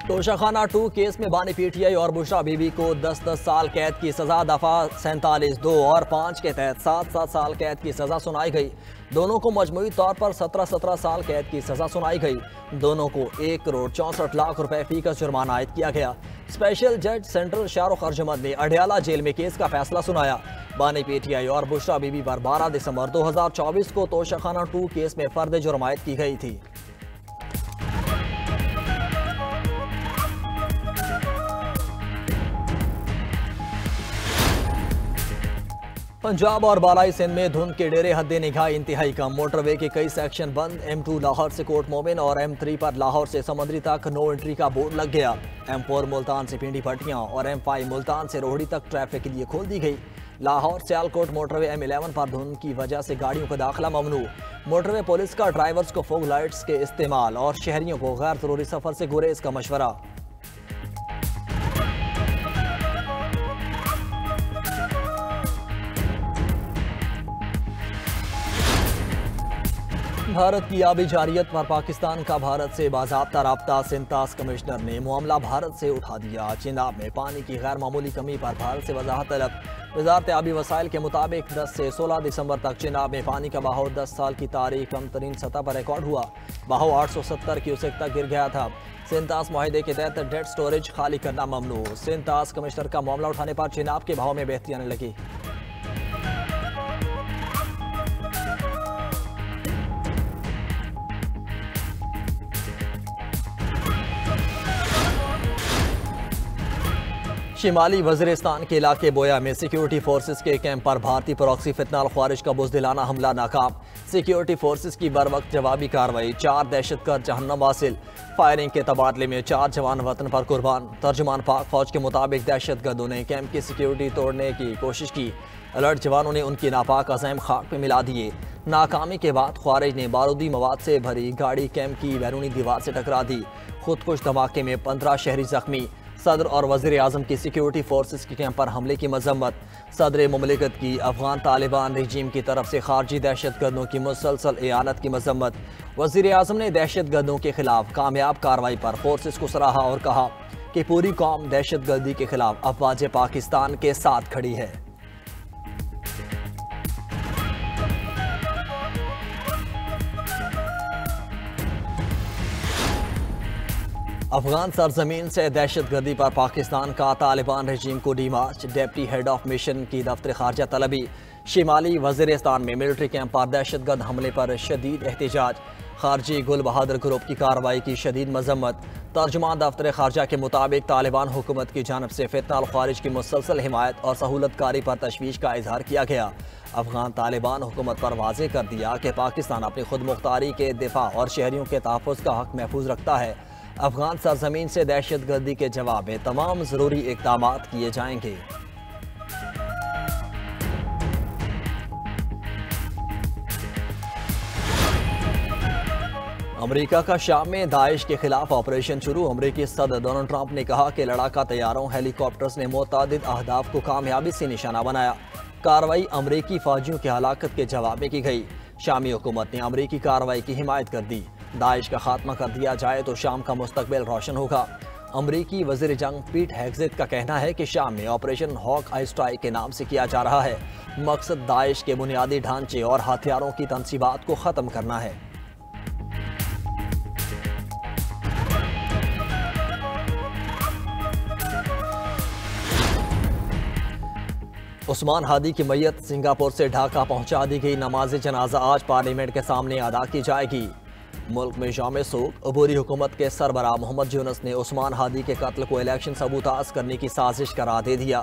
Toshakhana 2 case में बानी PTI और बुशरा बीबी को 10-10 साल कैद की सजा, दफा 47(2) और 5 के तहत 7-7 साल कैद की सजा सुनाई गई। दोनों को मजमूई तौर पर 17-17 साल कैद की सजा सुनाई गई। दोनों को 1 करोड़ 64 लाख रुपए फी का जुर्माना आयद किया गया। स्पेशल जज सेंट्रल शाहरुख अर्जमद ने अडयाला जेल में केस का फैसला सुनाया। बानी पीटीआई और बुशरा बीबी पर 12 दिसंबर 2024 को तोशाखाना 2 केस में फर्द जुर्म आयद की गई थी। पंजाब और बालाई सिंध में धुंध के डेरे हद्दे निगाह इंतहाई कम। मोटरवे के कई सेक्शन बंद। M2 लाहौर से कोट मोमिन और M3 पर लाहौर से समंदरी तक नो एंट्री का बोर्ड लग गया। M4 मुल्तान से पिंडी भट्टियां और M5 मुल्तान से रोहड़ी तक ट्रैफिक के लिए खोल दी गई। लाहौर सियालकोट मोटरवे M11 पर धुंध की वजह से गाड़ियों का दाखिला ममनू। मोटरवे पुलिस का ड्राइवर्स को फोग लाइट्स के इस्तेमाल और शहरियों को गैर जरूरी सफर से गुरेज का मशवरा। भारत की आबी जारियत पर पाकिस्तान का भारत से बाज़ाब्ता राब्ता। सिंतास कमिश्नर ने मामला भारत से उठा दिया। चिनाब में पानी की गैर मामूली कमी पर भारत से वजाहत तलब। वजारत आबी वसाइल के मुताबिक 10 से 16 दिसंबर तक चिनाब में पानी का बहाव 10 साल की तारीख कम तरीन सतह पर रिकॉर्ड हुआ। बहाव 870 क्यूसेक तक गिर गया था। सिंतास माहिदे के तहत डेड स्टोरेज खाली करना ममनू। सिंतास कमिश्नर का मामला उठाने पर चिनाब के बहाव में बेहतरी आने लगी। शिमाली वज़ीरिस्तान के इलाके बोया में सिक्योरिटी फोर्सेस के कैंप पर भारतीय प्रॉक्सी फितनाल ख्वारिज का बुज़दिलाना हमला नाकाम। सिक्योरिटी फोर्सेस की बर वक्त जवाबी कार्रवाई। 4 दहशतगर्द जहन्नम हासिल। फायरिंग के तबादले में 4 जवान वतन पर कुर्बान। तर्जुमान पाक फौज के मुताबिक दहशतगर्दों ने कैंप की सिक्योरिटी तोड़ने की कोशिश की। अलर्ट जवानों ने उनकी नापाक अज़ैम खाक पे मिला दिए। नाकामी के बाद ख्वारिज ने बारूदी मवाद से भरी गाड़ी कैंप की बैरूनी दीवार से टकरा दी। खुदकुश धमाके में 15 शहरी जख्मी। सदर और वज़ीर आज़म की सिक्योरिटी फोर्सेस के कैंप पर हमले की मजम्मत। सदर मुमलिकत की अफगान तालिबान रजीम की तरफ से खारजी दहशतगर्दों की मुसलसल एआनत की मजम्मत। वज़ीर आज़म ने दहशतगर्दों के खिलाफ कामयाब कार्रवाई पर फोर्सेस को सराहा और कहा कि पूरी कौम दहशतगर्दी के खिलाफ अफवाज पाकिस्तान के साथ खड़ी है। अफगान सरजमीन से दहशतगर्दी पर पाकिस्तान का तालिबान रजीम को डीमार्च। डिप्टी हेड ऑफ मिशन की दफ्तर खारजा तलबी। शिमाली वज़ीरिस्तान में मिलिट्री कैंप पर दहशतगर्द हमले पर शदीद एहतजाज। खारजी गुल बहादुर ग्रुप की कार्रवाई की शदीद मजम्मत। तर्जुमान दफ्तर खारजा के मुताबिक तालिबान हुकूमत की जानब से फितनाल ख्वारिज की मुसलसल हिमायत और सहूलतकारी पर तशवीश का इजहार किया गया। अफगान तालिबान हुकूमत पर वाज़ेह कर दिया कि पाकिस्तान अपनी खुद मुख्तारी के दिफा और शहरियों के तहफ़्फ़ुज़ का हक महफूज रखता है। अफगान सरजमीन से दहशतगर्दी के जवाब में तमाम ज़रूरी इक़दाम किए जाएंगे। अमेरिका का शाम में दाइश के खिलाफ ऑपरेशन शुरू। अमेरिकी सदर डोनाल्ड ट्रंप ने कहा कि लड़ाका तैयारों हेलीकॉप्टर्स ने मुतअद्दिद अहदाफ को कामयाबी से निशाना बनाया। कार्रवाई अमेरिकी फौजियों की हलाकत के जवाब में की गई। शामी हुकूमत ने अमेरिकी कार्रवाई की हिमायत कर दी। दाइश का खात्मा कर दिया जाए तो शाम का मुस्तकबिल रोशन होगा। अमरीकी वज़ीर जंग पीट हेग्सेट का कहना है कि शाम में ऑपरेशन हॉक आई स्ट्राइक के नाम से किया जा रहा है। मकसद दाइश के बुनियादी ढांचे और हथियारों की तनसीबात को ख़त्म करना है। उस्मान हादी की मैयत सिंगापुर से ढाका पहुंचा दी गई। नमाज जनाजा आज पार्लियामेंट के सामने अदा की जाएगी। मुल्क में शाम सोग अबूरी हुकूमत के सरबराह मोहम्मद यूनुस ने उस्मान हादी के कत्ल को इलेक्शन सबूताज करने की साजिश करार दे दिया।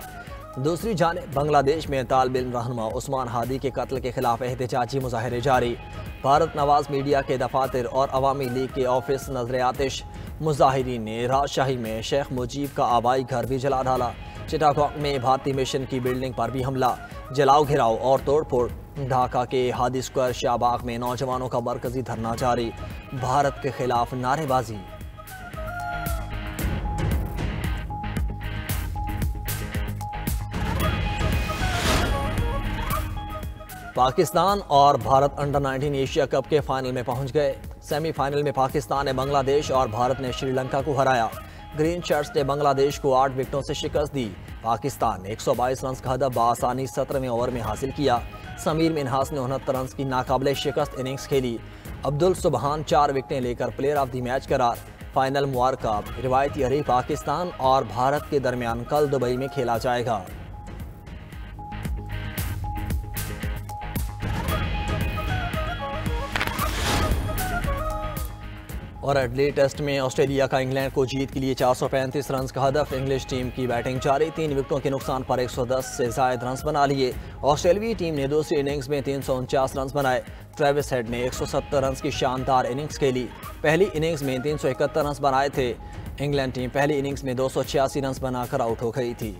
दूसरी जानिब बांग्लादेश में तालिब इल्म रहनुमा उस्मान हादी के कत्ल के खिलाफ एहतजाजी मुजाहरे जारी। भारत नवाज मीडिया के दफातर और अवामी लीग के ऑफिस नजर आतिश। मुजाहिरीन ने राजशाही में शेख मुजीब का आबाई घर भी जला डाला। चिटागोंग में भारतीय मिशन की बिल्डिंग पर भी हमला, जलाओ घिराव और तोड़फोड़। ढाका के हादी स्क्वायर शाहबाग में नौजवानों का मरकजी धरना जारी। भारत के खिलाफ नारेबाजी। पाकिस्तान और भारत अंडर 19 एशिया कप के फाइनल में पहुंच गए। सेमीफाइनल में पाकिस्तान ने बांग्लादेश और भारत ने श्रीलंका को हराया। ग्रीन शर्ट्स ने बांग्लादेश को 8 विकेटों से शिकस्त दी। पाकिस्तान ने 122 रन का हदफ बआसानी 17वें ओवर में हासिल किया। समीर मिन्हास ने 69 रन की नाकाबिले शिकस्त इनिंग्स खेली। अब्दुल सुबहान 4 विकेटें लेकर प्लेयर ऑफ द मैच करार। फाइनल मुबारका रिवायती हरीफ पाकिस्तान और भारत के दरमियान कल दुबई में खेला जाएगा। और एडलेड टेस्ट में ऑस्ट्रेलिया का इंग्लैंड को जीत के लिए 435 रन का हदफ। इंग्लिश टीम की बैटिंग जारी, 3 विकेटों के नुकसान पर 110 से ज़ायद रन बना लिए। ऑस्ट्रेलियाई टीम ने दूसरी इनिंग्स में 349 रन बनाए। ट्रेविस हेड ने 170 रन की शानदार इनिंग्स खेली। पहली इनिंग्स में 371 रन बनाए थे। इंग्लैंड टीम पहली इनिंग्स में 286 रन बनाकर आउट हो गई थी।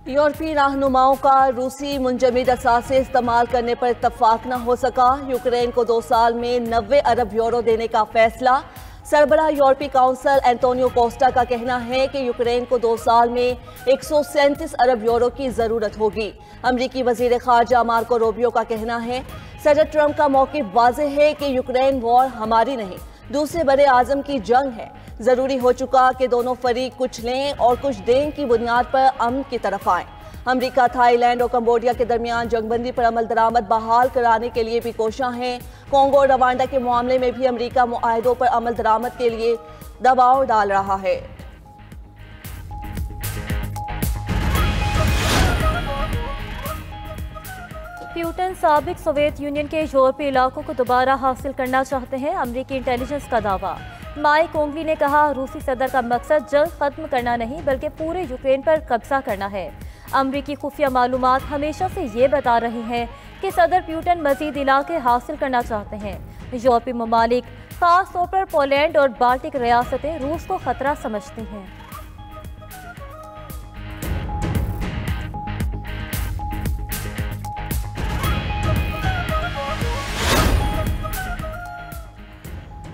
यूरोपीय रहनुमाओं का रूसी मुंजमद असासे इस्तेमाल करने पर इत्तफाक न हो सका। यूक्रेन को 2 साल में 90 अरब यूरो देने का फैसला। सरबराह यूरोपीय काउंसिल एंटोनियो कोस्टा का कहना है कि यूक्रेन को 2 साल में 137 अरब यूरो की जरूरत होगी। अमरीकी वजीर खारजा मार्को रूबियो का कहना है सदर ट्रंप का मौक़िफ़ वाज़ेह है कि यूक्रेन वॉर हमारी नहीं, दूसरे बड़े आज़म की जंग है। जरूरी हो चुका कि दोनों फरीक कुछ लें और कुछ दें की बुनियाद पर अमन की तरफ आएं। अमेरिका, थाईलैंड और कंबोडिया के दरमियान जंगबंदी पर अमल दरामद बहाल कराने के लिए भी कोशिश हैं। कोंगो और रवांडा के मामले में भी अमेरिका मुआहदों पर अमल दरामद के लिए दबाव डाल रहा है। प्यूटन साबिक सोवियत यूनियन के यूरोपीय इलाकों को दोबारा हासिल करना चाहते हैं, अमरीकी इंटेलिजेंस का दावा। माइक ओंगली ने कहा रूसी सदर का मकसद जल्द खत्म करना नहीं बल्कि पूरे यूक्रेन पर कब्जा करना है। अमरीकी खुफिया मालूमात हमेशा से ये बता रहे हैं कि सदर प्यूटन मजीद इलाके हासिल करना चाहते हैं। यूरोपीय ममालिक खास तौर पर पोलैंड और बाल्टिक रियासतें रूस को खतरा समझती हैं।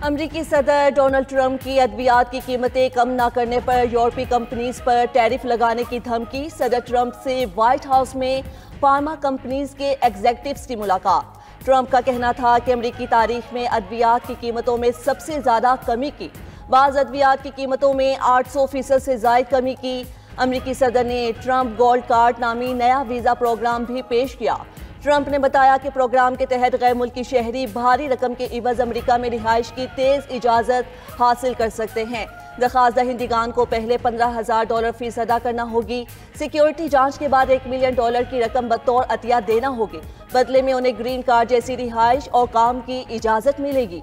अमरीकी सदर डोनाल्ड ट्रंप की अद्वियात की कीमतें कम न करने पर यूरोपीय कंपनीज पर टैरिफ लगाने की धमकी। सदर ट्रंप से व्हाइट हाउस में फार्मा कंपनीज के एग्जेक्टिव्स की मुलाकात। ट्रंप का कहना था कि अमरीकी तारीख में अद्वियात की कीमतों में सबसे ज्यादा कमी की। बाज़ अद्वियात की कीमतों में 800% से ज़ायद कमी की। अमरीकी सदर ने ट्रंप गोल्ड कार्ड नामी नया वीज़ा प्रोग्राम भी पेश किया। ट्रंप ने बताया कि प्रोग्राम के तहत गैर मुल्की शहरी भारी रकम के इवज़ अमेरिका में रिहाइश की तेज़ इजाज़त हासिल कर सकते हैं। दरख्वास्त दहिंदगान को पहले $15,000 फीस अदा करना होगी। सिक्योरिटी जांच के बाद $1 मिलियन की रकम बतौर अतिया देना होगी। बदले में उन्हें ग्रीन कार्ड जैसी रिहाइश और काम की इजाज़त मिलेगी।